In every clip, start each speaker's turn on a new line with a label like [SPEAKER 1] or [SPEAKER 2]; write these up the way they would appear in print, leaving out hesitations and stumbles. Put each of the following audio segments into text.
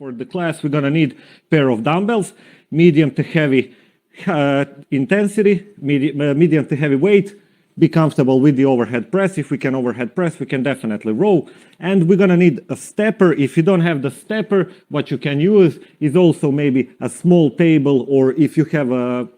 [SPEAKER 1] For the class, we're gonna need pair of dumbbells, medium to heavy intensity, medium to heavy weight. Be comfortable with the overhead press. If we can overhead press, we can definitely row. And we're gonna need a stepper. If you don't have the stepper, what you can use is also maybe a small table, or if you have a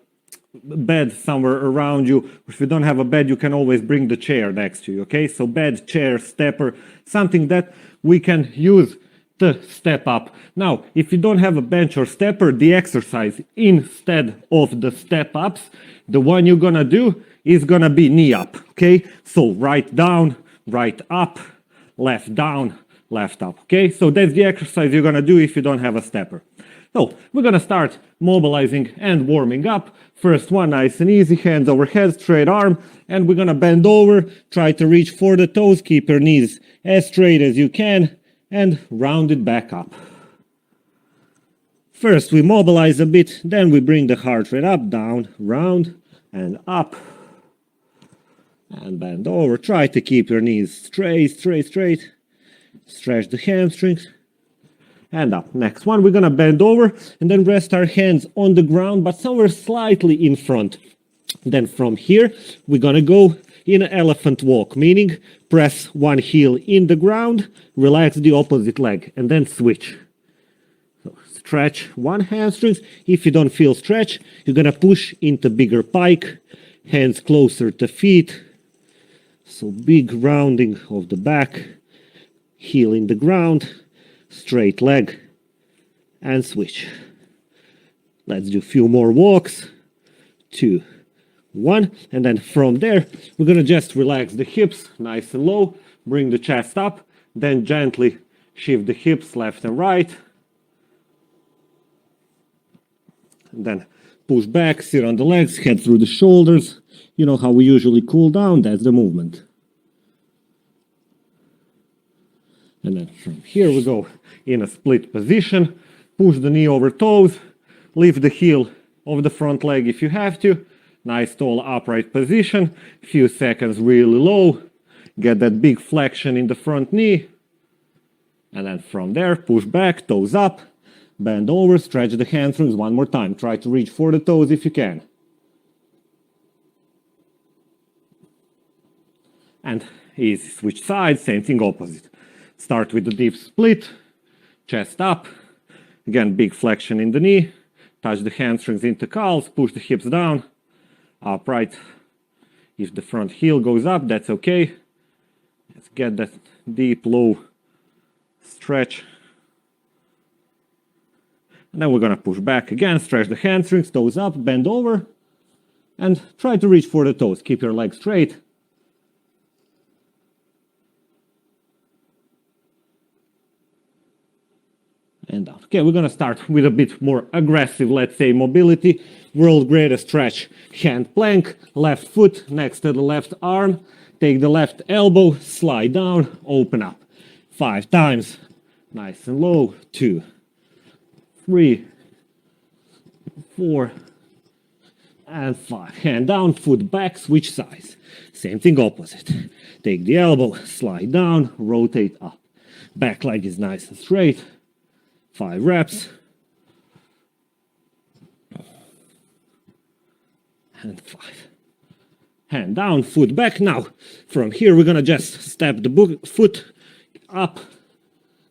[SPEAKER 1] bed somewhere around you. If you don't have a bed, you can always bring the chair next to you, okay? So bed, chair, stepper, something that we can use to step up. Now, if you don't have a bench or stepper, the exercise instead of the step ups, the one you're gonna do is gonna be knee up, okay? So right down, right up, left down, left up, okay? So that's the exercise you're gonna do if you don't have a stepper. So we're gonna start mobilizing and warming up. First one, nice and easy, hands overhead, straight arm, and we're gonna bend over, try to reach for the toes, keep your knees as straight as you can, and round it back up. First we mobilize a bit, then we bring the heart rate up, down, round, and up. And bend over, try to keep your knees straight, straight, straight. Stretch the hamstrings. And up. Next one, we're gonna bend over and then rest our hands on the ground, but somewhere slightly in front. Then from here, we're gonna go in an elephant walk, meaning press one heel in the ground, relax the opposite leg, and then switch. So stretch one hamstrings. If you don't feel stretch, you're gonna push into bigger pike, hands closer to feet. So big rounding of the back, heel in the ground, straight leg, and switch. Let's do a few more walks. 2, 1, and then from there, we're gonna just relax the hips nice and low, bring the chest up, then gently shift the hips left and right. And then push back, sit on the legs, head through the shoulders. You know how we usually cool down, that's the movement. And then from here we go in a split position, push the knee over toes, lift the heel of the front leg if you have to. Nice tall upright position, few seconds really low, get that big flexion in the front knee. And then from there, push back, toes up, bend over, stretch the hamstrings one more time. Try to reach for the toes if you can. And easy, switch sides, same thing opposite. Start with the deep split, chest up, again big flexion in the knee, touch the hamstrings into calves, push the hips down, upright. If the front heel goes up, that's okay. Let's get that deep, low stretch. And then we're gonna push back again, stretch the hamstrings, toes up, bend over, and try to reach for the toes. Keep your legs straight. And down. Okay, we're gonna start with a bit more aggressive, let's say, mobility. World greatest stretch, hand plank, left foot next to the left arm. Take the left elbow, slide down, open up. 5 times, nice and low. 2, 3, 4, and 5. Hand down, foot back, switch sides. Same thing opposite. Take the elbow, slide down, rotate up. Back leg is nice and straight. 5 reps. And 5. Hand down, foot back. Now, from here, we're gonna just step the foot up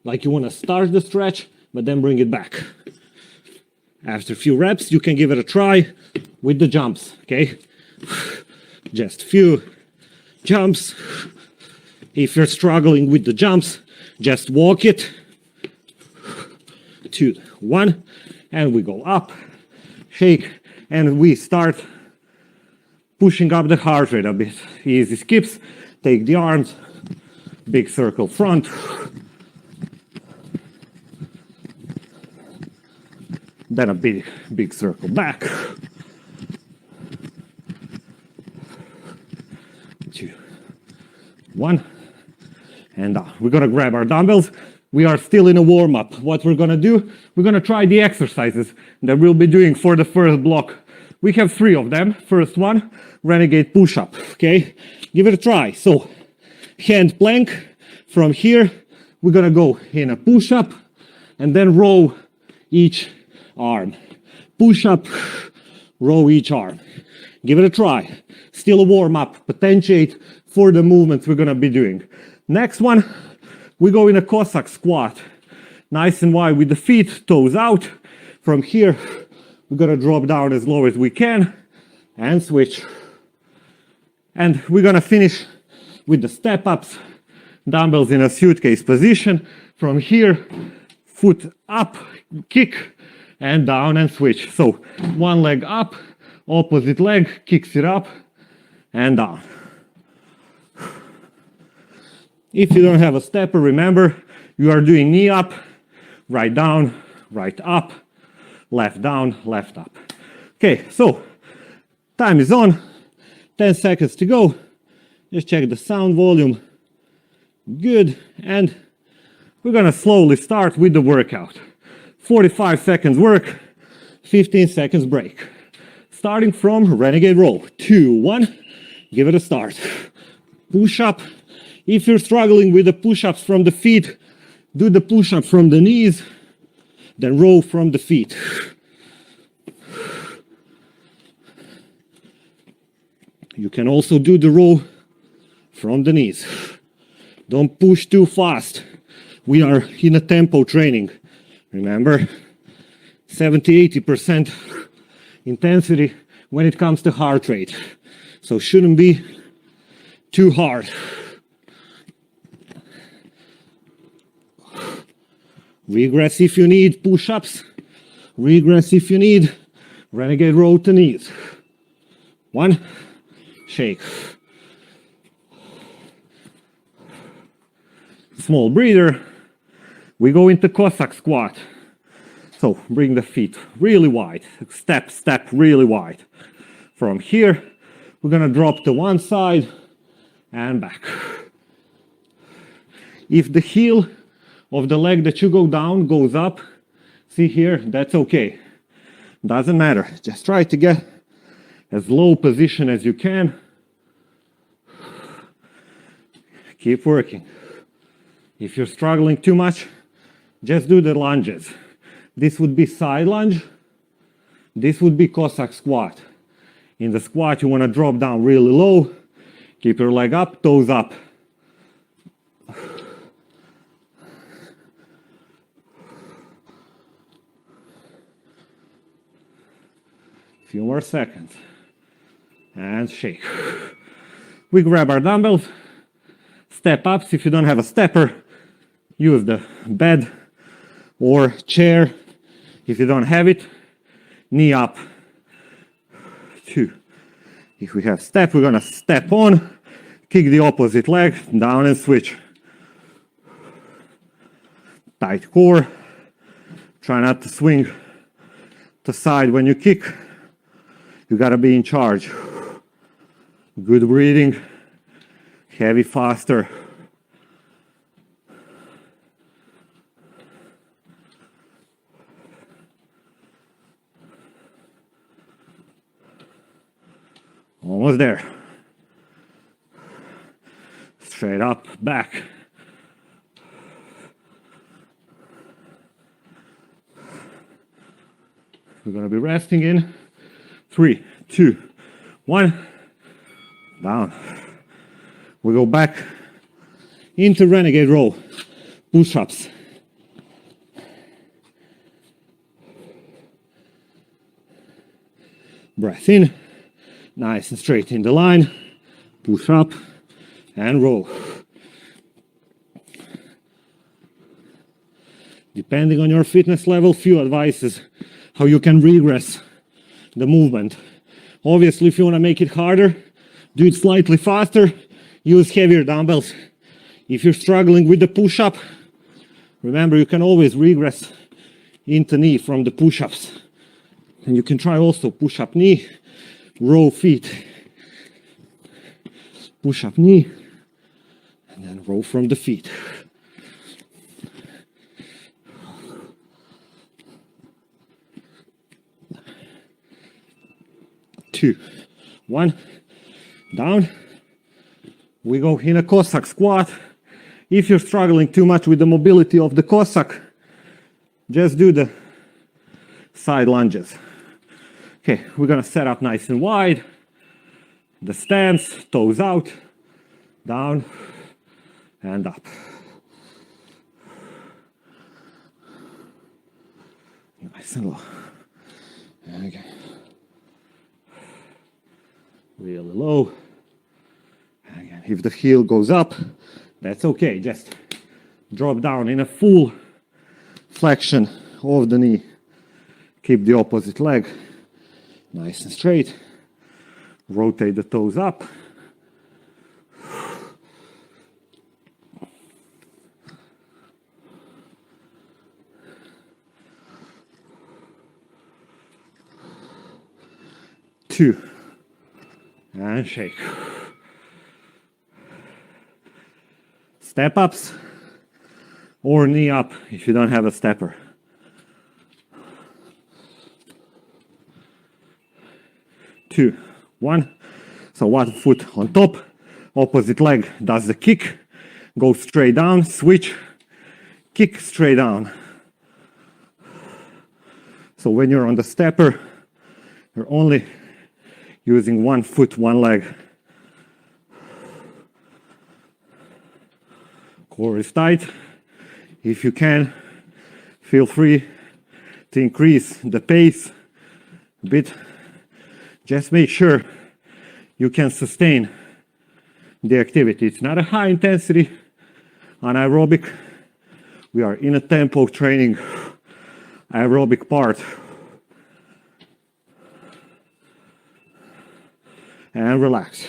[SPEAKER 1] like you wanna start the stretch, but then bring it back. After a few reps, you can give it a try with the jumps, okay? Just few jumps. If you're struggling with the jumps, just walk it. 2, 1, and we go up, shake, and we start pushing up the heart rate a bit. Easy skips, take the arms, big circle front, then a big circle back. 2, 1, and we're gonna grab our dumbbells. We are still in a warm-up. What we're gonna do, we're gonna try the exercises that we'll be doing for the first block. We have 3 of them. First one, Renegade Push Up, okay? Give it a try. So, hand plank. From here, we're gonna go in a push-up, and then row each arm. Push up, row each arm. Give it a try. Still a warm-up, potentiate for the movements we're gonna be doing. Next one, we go in a Cossack Squat. Nice and wide with the feet, toes out. From here, we're gonna drop down as low as we can and switch. And we're gonna finish with the step-ups, dumbbells in a suitcase position. From here, foot up, kick, and down and switch. So one leg up, opposite leg kicks it up and down. If you don't have a stepper, remember, you are doing knee up, right down, right up, left down, left up. Okay, so time is on, 10 seconds to go. Just check the sound volume. Good, and we're gonna slowly start with the workout. 45 seconds work, 15 seconds break. Starting from Renegade Row. 2, 1, give it a start. Push up. If you're struggling with the push-ups from the feet, do the push-up from the knees, then row from the feet. You can also do the row from the knees. Don't push too fast. We are in a tempo training. Remember, 70–80% intensity when it comes to heart rate. So shouldn't be too hard. Regress if you need push-ups. Regress if you need Renegade Row to knees. 1, shake. Small breather. We go into Cossack Squat. So bring the feet really wide. Step, step really wide. From here, we're gonna drop to one side and back. If the heel of the leg that you go down goes up, see here, that's okay. Doesn't matter. Just try to get as low position as you can. Keep working. If you're struggling too much, just do the lunges. This would be side lunge. This would be Cossack Squat. In the squat, you want to drop down really low. Keep your leg up, toes up. Few more seconds. And shake. We grab our dumbbells. Step ups. If you don't have a stepper, use the bed or chair. If you don't have it, knee up. 2. If we have step, we're gonna step on, kick the opposite leg, down and switch. Tight core. Try not to swing to the side when you kick. You gotta be in charge. Good breathing. Heavy faster. Almost there. Straight up, back. We're gonna be resting in 3, 2, 1. Down. We go back into Renegade Row. Push-ups. Breath in. Nice and straight in the line. Push up and row. Depending on your fitness level, few advices how you can regress the movement. Obviously, if you want to make it harder, do it slightly faster, use heavier dumbbells. If you're struggling with the push-up, remember you can always regress into knee from the push-ups. And you can try also push-up knee, row feet. Push-up knee, and then row from the feet. Two, 1, down. We go in a Cossack Squat. If you're struggling too much with the mobility of the Cossack, just do the side lunges. Okay, we're gonna set up nice and wide. The stance, toes out, down, and up. Nice and low. And again. Really low. And again, if the heel goes up, that's okay. Just drop down in a full flexion of the knee. Keep the opposite leg nice and straight. Rotate the toes up. Two. And shake. Step ups or knee up if you don't have a stepper. Two, one. So one foot on top, opposite leg does the kick, go straight down, switch, kick straight down. So when you're on the stepper, you're only using one foot, one leg. Core is tight. If you can, feel free to increase the pace a bit. Just make sure you can sustain the activity. It's not a high intensity anaerobic. We are in a tempo training aerobic part. And relax.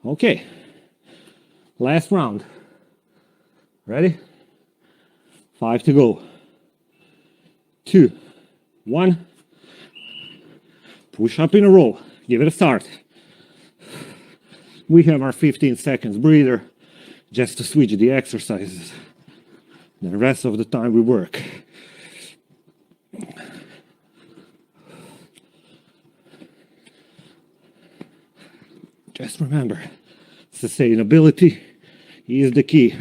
[SPEAKER 1] Okay, last round. Ready? 5 to go. 2, 1. Push up in a row. Give it a start. We have our 15 seconds breather just to switch the exercises. The rest of the time we work. Just remember, sustainability is the key.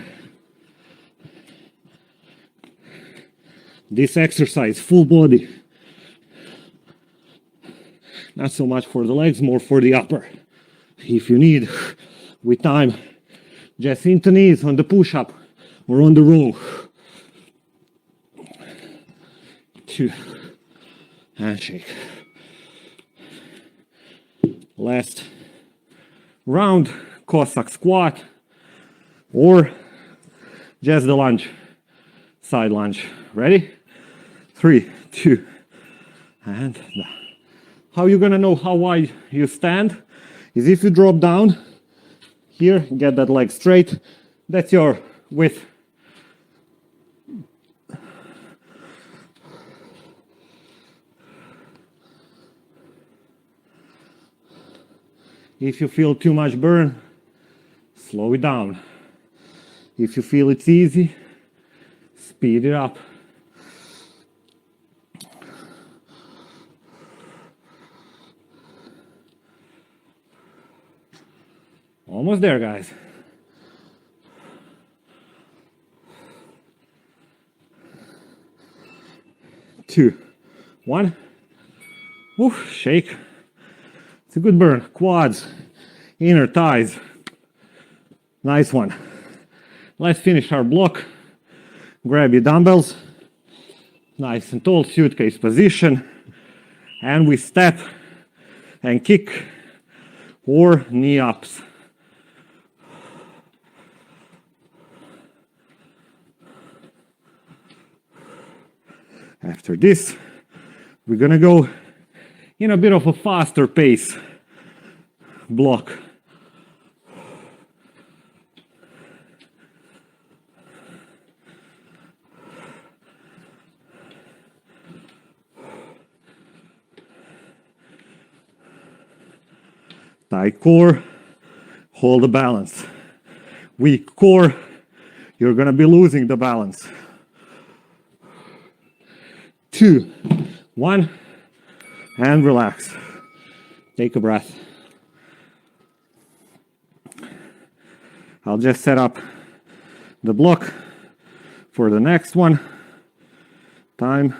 [SPEAKER 1] This exercise, full body. Not so much for the legs, more for the upper. If you need, with time, just into knees on the push-up or on the row. 2, and shake. Last round, Cossack Squat, or just the lunge, side lunge. Ready? 3, 2, and down. How you're gonna know how wide you stand is if you drop down here, get that leg straight, that's your width. If you feel too much burn, slow it down. If you feel it's easy, speed it up. Almost there, guys. Two, one. Oof, shake. It's a good burn. Quads, inner thighs. Nice one. Let's finish our block. Grab your dumbbells. Nice and tall, suitcase position. And we step and kick or knee ups. After this, we're gonna go in a bit of a faster pace block. Tight core, hold the balance. Weak core, you're gonna be losing the balance. 2, 1, and relax. Take a breath. I'll just set up the block for the next one. Time.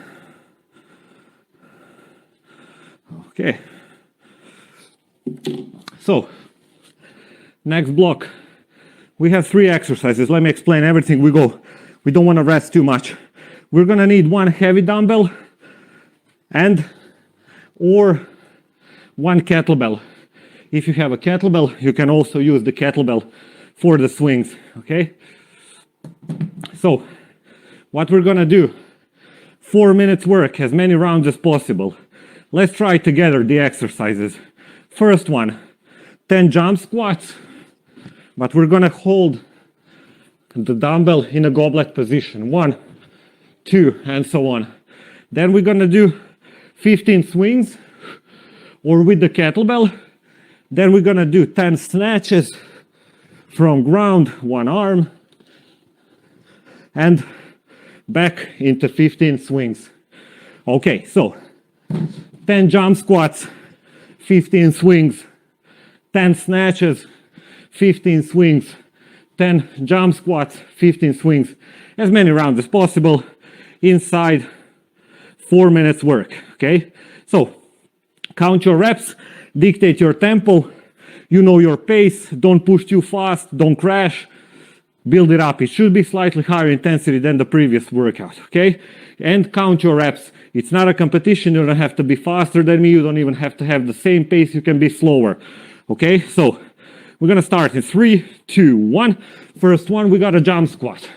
[SPEAKER 1] Okay. So, next block. We have 3 exercises. Let me explain everything. We don't want to rest too much. We're gonna need 1 heavy dumbbell or 1 kettlebell. If you have a kettlebell, you can also use the kettlebell for the swings, okay? So, what we're gonna do, 4 minutes work, as many rounds as possible. Let's try together the exercises. First one, 10 jump squats, but we're gonna hold the dumbbell in a goblet position. 1, 2, and so on. Then we're gonna do 15 swings, or with the kettlebell. Then we're gonna do 10 snatches from ground, 1 arm, and back into 15 swings. Okay, so 10 jump squats, 15 swings, 10 snatches, 15 swings, 10 jump squats, 15 swings, as many rounds as possible inside 4 minutes work, okay? So, count your reps, dictate your tempo, you know your pace, don't push too fast, don't crash, build it up. It should be slightly higher intensity than the previous workout, okay? And count your reps. It's not a competition, you don't have to be faster than me, you don't even have to have the same pace, you can be slower, okay? So, we're gonna start in 3, 2, 1. First one, we got a jump squat.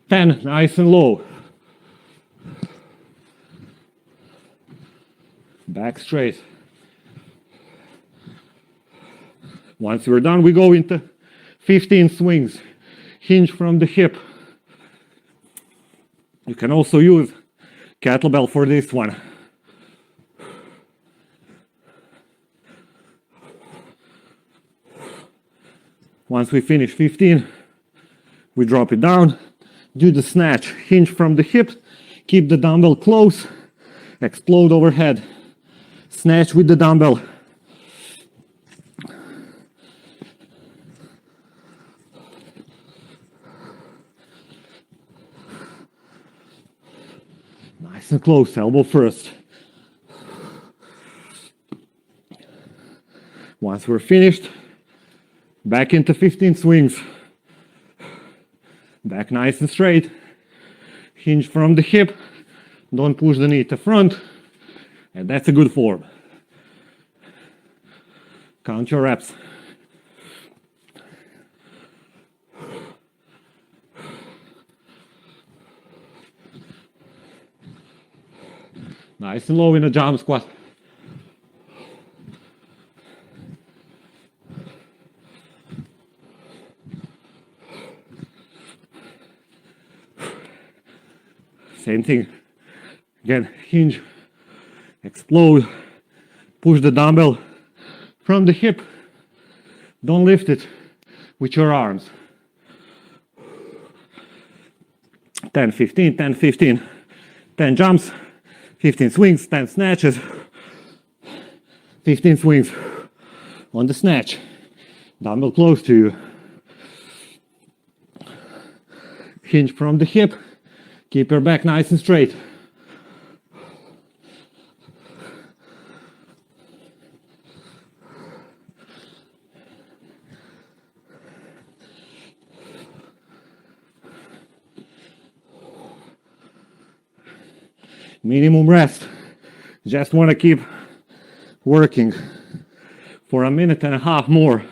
[SPEAKER 1] 10, nice and low. Back straight. Once we're done, we go into 15 swings. Hinge from the hip. You can also use kettlebell for this one. Once we finish 15, we drop it down, do the snatch. Hinge from the hip, keep the dumbbell close, explode overhead. Snatch with the dumbbell. Nice and close, elbow first. Once we're finished, back into 15 swings. Back nice and straight. Hinge from the hip. Don't push the knee to front. And that's a good form. Count your reps. Nice and low in a jump squat. Same thing. Again, hinge, explode, push the dumbbell from the hip. Don't lift it with your arms. 10, 15, 10, 15. 10 jumps, 15 swings, 10 snatches, 15 swings on the snatch. Dumbbell close to you. Hinge from the hip. Keep your back nice and straight. Minimum rest. Just want to keep working for a minute and a half more.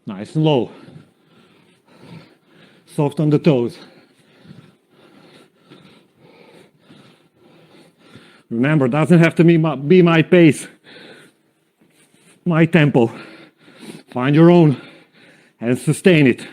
[SPEAKER 1] Nice and low. Soft on the toes. Remember, doesn't have to be my pace, my tempo. Find your own and sustain it.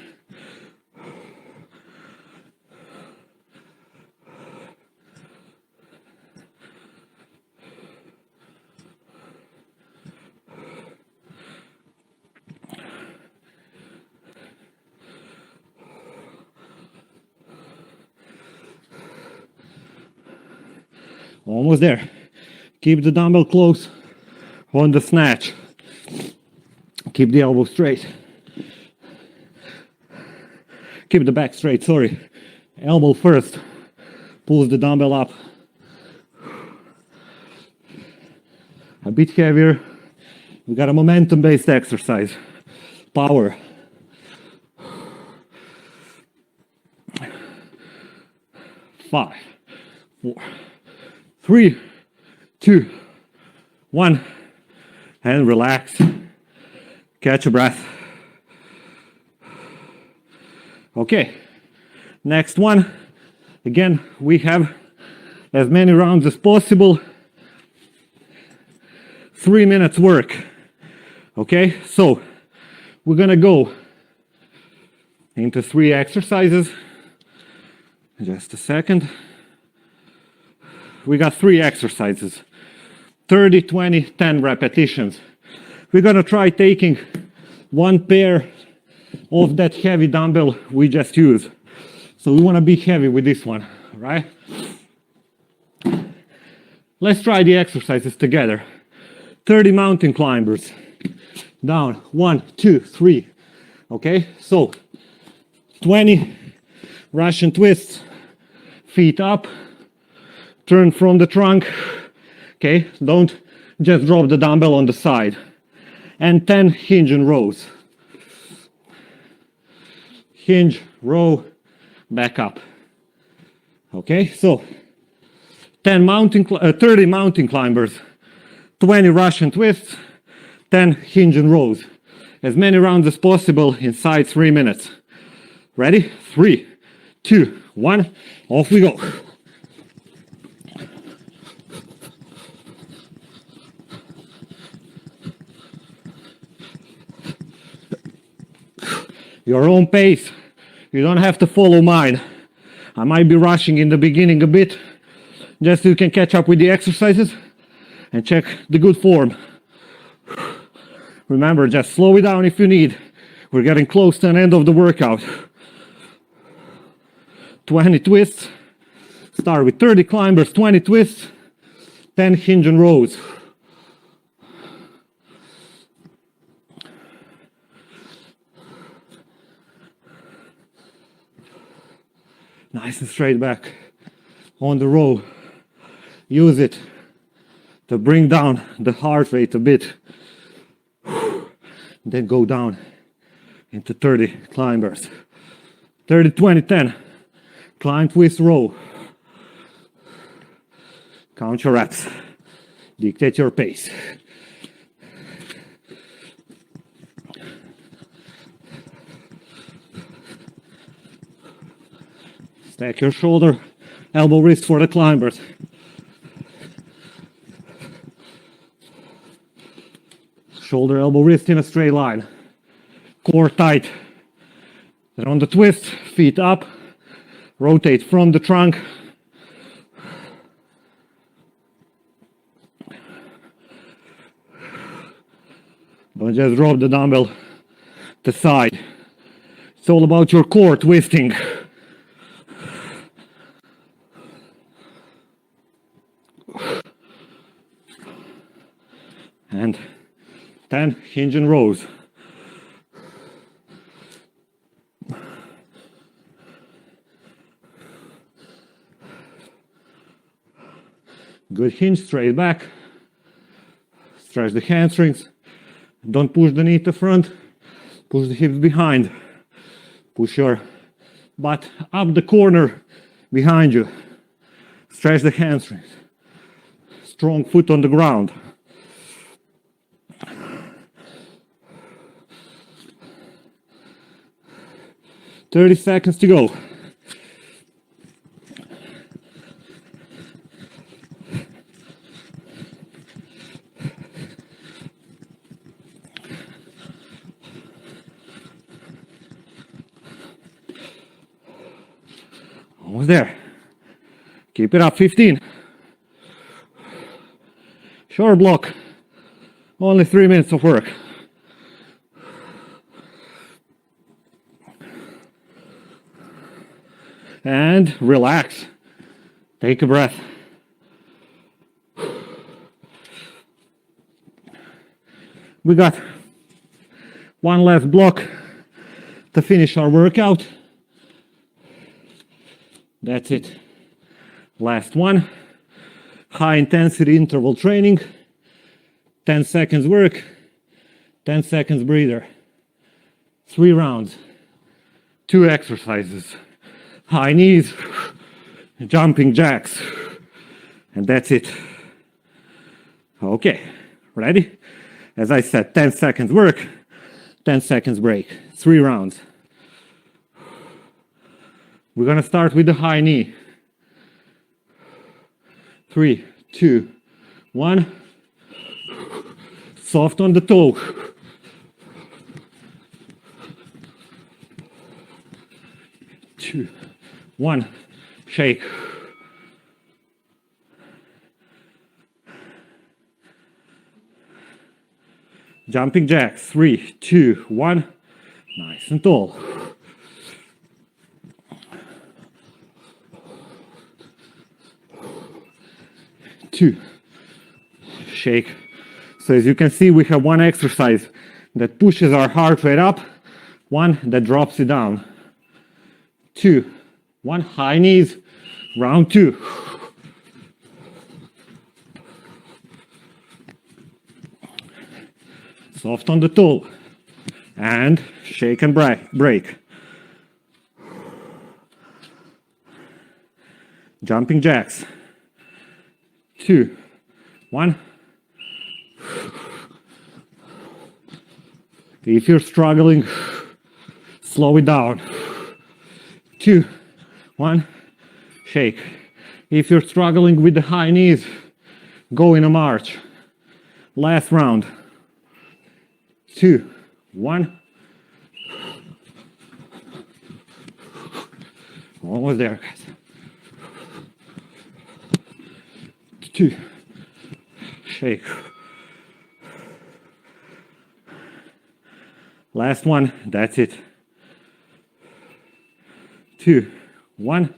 [SPEAKER 1] Almost there. Keep the dumbbell close on the snatch. Keep the elbow straight. Keep the back straight, sorry. Elbow first. Pulls the dumbbell up. A bit heavier. We got a momentum-based exercise. Power. Five, 4, 3, 2, 1, and relax. Catch a breath. Okay, next one. Again, we have as many rounds as possible. 3 minutes work. Okay, so we're gonna go into 3 exercises. Just a second. We got 3 exercises. 30, 20, 10 repetitions. We're gonna try taking 1 pair of that heavy dumbbell we just used. So we wanna be heavy with this one, right? Let's try the exercises together. 30 mountain climbers. Down, 1, 2, 3. Okay, so 20 Russian twists, feet up, turn from the trunk. Okay, don't just drop the dumbbell on the side. And 10 hinge and rows. Hinge, row, back up. Okay, so 30 mountain climbers, 20 Russian twists, 10 hinge and rows. As many rounds as possible inside 3 minutes. Ready? 3, 2, 1, off we go. Your own pace. You don't have to follow mine. I might be rushing in the beginning a bit, just so you can catch up with the exercises and check the good form. Remember, just slow it down if you need. We're getting close to the end of the workout. 20 twists. Start with 30 climbers, 20 twists, 10 hinge and rows. Nice and straight back on the row. Use it to bring down the heart rate a bit. Then go down into 30 climbers. 30, 20, 10. Climb, twist, row. Count your reps. Dictate your pace. Stack your shoulder, elbow, wrist for the climbers. Shoulder, elbow, wrist in a straight line. Core tight. Then on the twist, feet up. Rotate from the trunk. Don't just drop the dumbbell to the side. It's all about your core twisting. And 10 hinge and rows. Good hinge, straight back. Stretch the hamstrings. Don't push the knee to front. Push the hips behind. Push your butt up the corner behind you. Stretch the hamstrings. Strong foot on the ground. "30 seconds to go." Almost there. Keep it up, 15. Short block. Only 3 minutes of work. And relax. Take a breath. We got one last block to finish our workout. That's it. Last one. High intensity interval training. 10 seconds work, 10 seconds breather. 3 rounds, 2 exercises. High knees, jumping jacks. And that's it. Okay, ready? As I said, 10 seconds work, 10 seconds break. 3 rounds. We're gonna start with the high knee. 3, 2, 1. Soft on the toe. 2, 1. Shake. Jumping jacks. 3, 2, 1. Nice and tall. 2. Shake. So as you can see, we have one exercise that pushes our heart rate up, one that drops it down. 2, 1. High knees. Round 2. Soft on the toe. And shake and break. Jumping jacks. 2, 1. If you're struggling, slow it down. 2, 1. Shake. If you're struggling with the high knees, go in a march. Last round. 2, 1. Almost there, guys. 2. Shake. Last one. That's it. 2, 1.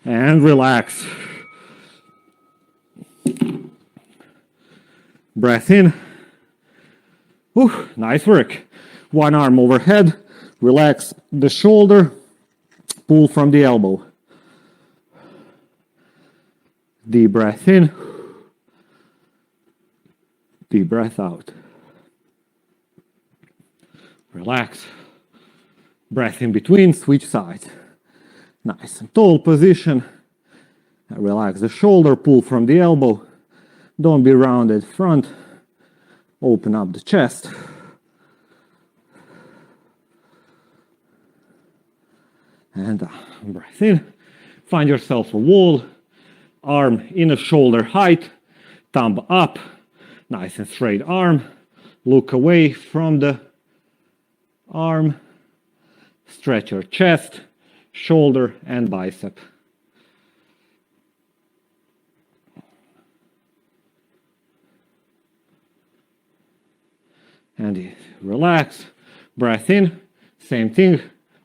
[SPEAKER 1] And relax. Breath in. Ooh, nice work. One arm overhead. Relax the shoulder. Pull from the elbow. Deep breath in. Deep breath out. Relax. Breath in between. Switch sides. Nice and tall position. Relax the shoulder. Pull from the elbow. Don't be rounded front. Open up the chest. And breath in. Find yourself a wall. Arm in a shoulder height. Thumb up. Nice and straight arm. Look away from the arm. Stretch your chest, shoulder, and bicep. And relax. Breath in. Same thing.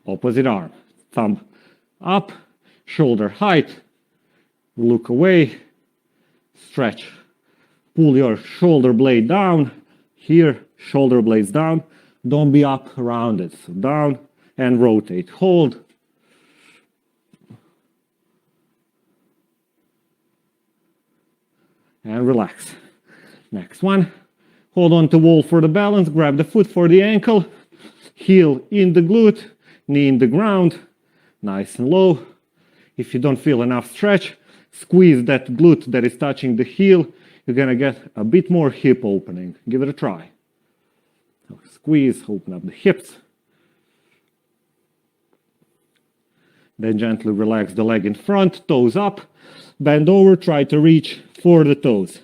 [SPEAKER 1] Opposite arm. Thumb up. Shoulder height. Look away. Stretch. Pull your shoulder blade down. Here, shoulder blades down. Don't be up around it. So down and rotate. Hold. And relax. Next one. Hold on to wall for the balance. Grab the foot for the ankle. Heel in the glute. Knee in the ground. Nice and low. If you don't feel enough stretch, squeeze that glute that is touching the heel. You're going to get a bit more hip opening. Give it a try. Squeeze, open up the hips. Then gently relax the leg in front, toes up. Bend over, try to reach for the toes.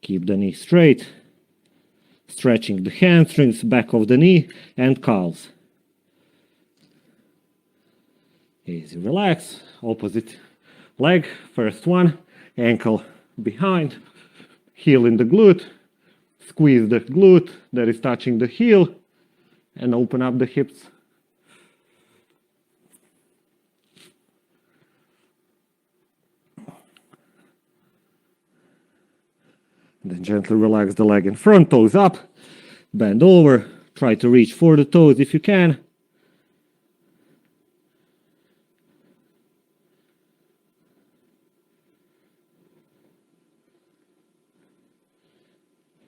[SPEAKER 1] Keep the knee straight. Stretching the hamstrings, back of the knee, and calves. Easy, relax. Opposite leg, first one, ankle behind, heel in the glute, squeeze the glute that is touching the heel, and open up the hips. Then gently relax the leg in front, toes up, bend over, try to reach for the toes if you can.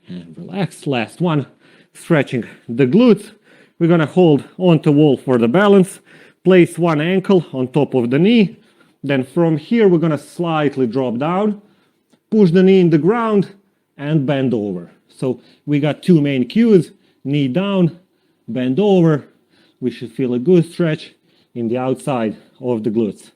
[SPEAKER 1] And relax, last one, stretching the glutes. We're gonna hold onto wall for the balance, place one ankle on top of the knee, then from here we're gonna slightly drop down, push the knee in the ground, and bend over. So we got two main cues, knee down, bend over. We should feel a good stretch in the outside of the glutes.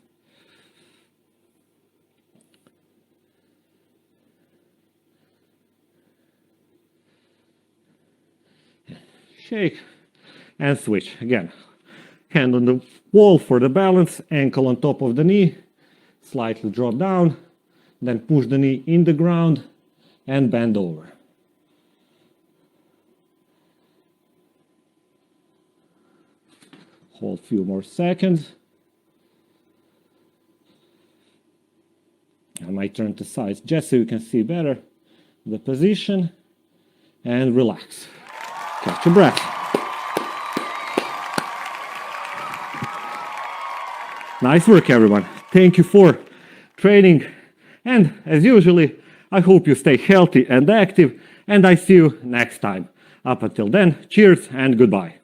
[SPEAKER 1] Shake and switch. Again, hand on the wall for the balance, ankle on top of the knee, slightly drop down, then push the knee in the ground and bend over. Hold a few more seconds. I might turn to sides just so you can see better the position, and relax. Catch your breath. Nice work, everyone. Thank you for training. And as usually, I hope you stay healthy and active, and I see you next time. Up until then, cheers and goodbye.